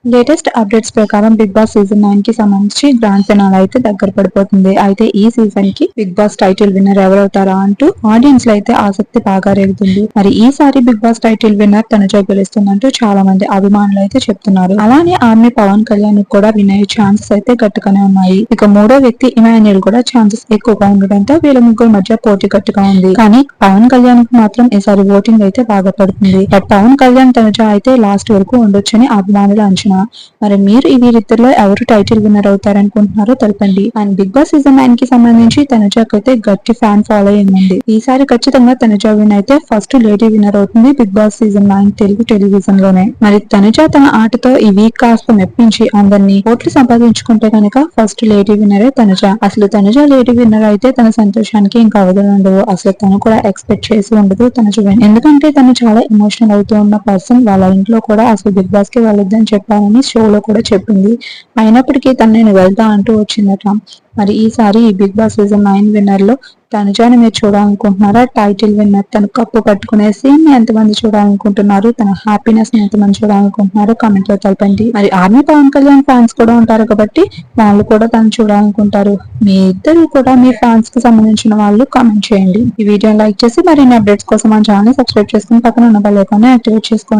Latest updates ప్రకారం big Boss season 9 కి సంబంధించి గ్రాండ్ ఫినాల్ అయితే దగ్గర పడిపోతుంది. అయితే ఈ సీజన్ కి బిగ్ బాస్ టైటిల్ విన్నర్ ఎవరవుతారా అంటూ ఆడియన్స్ లో అయితే ఆసక్తి బాగా రేగుతుంది. మరి ఈసారి Bigg Boss title winner Tanuja గెలుస్తుందంటూ చాలా మంది అభిమానులు అయితే చెప్తున్నారు. అలానే ఆమె పవన్ కళ్యాణ్ కూడా విన్ అయ్యే ఛాన్సెస్ అయితే గట్టిగానే ఉన్నాయి. ఇక మూడో వ్యక్తి ఇమాన్యుయల్ కూడా ఛాన్సెస్ ఎక్కువగా ఉండడంతో వీళ్ళ ముగ్గురు మధ్య పోటీ గట్టిగా ఉంది. కానీ పవన్ కళ్యాణ్ కు మాత్రం ఈసారి ఓటింగ్ అయితే బాగా పడుతుంది. బట్ పవన్ కళ్యాణ్ తనుజ అయితే లాస్ట్ వరకు ఉండొచ్చని అభిమానుల అంచనా. మరి మీరు ఈ వీరిద్దరిలో ఎవరు టైటిల్ విన్నర్ అవుతారనుకుంటున్నారో తెలపండి. అండ్ బిగ్ బాస్ సీజన్ 9 కి సంబంధించి తనుజాకి అయితే గట్టి ఫ్యాన్ ఫాలోయింగ్ ఉంది. ఈసారి ఖచ్చితంగా తనుజ విన్ అయితే ఫస్ట్ లేడీ విన్నర్ అవుతుంది Bigg Boss season 9 Telugu television లోనే. మరి తనుజ తన ఆటతో ఈ వీక్ కాస్త మెప్పించి అందరినీ ఓట్లు సంపాదించుకుంటే కనుక ఫస్ట్ లేడీ విన్నరే తనుజ. అసలు తనుజ లేడీ విన్నర్ అయితే తన సంతోషానికి ఇంకా అవధులు ఉండవు. అసలు తను కూడా ఎక్స్పెక్ట్ చేసి ఉండదు తనుజ విన్. ఎందుకంటే తను చాలా ఎమోషనల్ అవుతూ ఉన్న పర్సన్. వాళ్ళ ఇంట్లో కూడా అసలు బిగ్ బాస్ కి వెళ్ళొద్దని చెప్పాలని షోలో కూడా చెప్పింది. అయినప్పటికీ తను నేను వెళ్తా అంటూ వచ్చిందట. మరి ఈసారి ఈ బిగ్ బాస్ సీజన్ 9 విన్నర్ లో తనుజాని మీరు చూడాలనుకుంటున్నారా? టైటిల్ విన్నర్ తను కప్పు పట్టుకునే సీన్ ని ఎంతమంది చూడాలనుకుంటున్నారు? తన హ్యాపీనెస్ ని ఎంతమంది చూడాలనుకుంటున్నారు? కామెంట్ లో తెలపండి. మరి ఆర్మీ పవన్ కళ్యాణ్ ఫ్యాన్స్ కూడా ఉంటారు కాబట్టి వాళ్ళు కూడా తను చూడాలనుకుంటారు. మీ ఇద్దరు కూడా మీ ఫ్యాన్స్ కి సంబంధించిన వాళ్ళు కామెంట్ చేయండి. ఈ వీడియోని లైక్ చేసి మరిన్ని అప్డేట్స్ కోసం మన ఛానల్ సబ్స్క్రైబ్ చేసుకుని పక్కన ఉన్న బెల్ ఐకాన్ ని యాక్టివేట్ చేసుకోండి.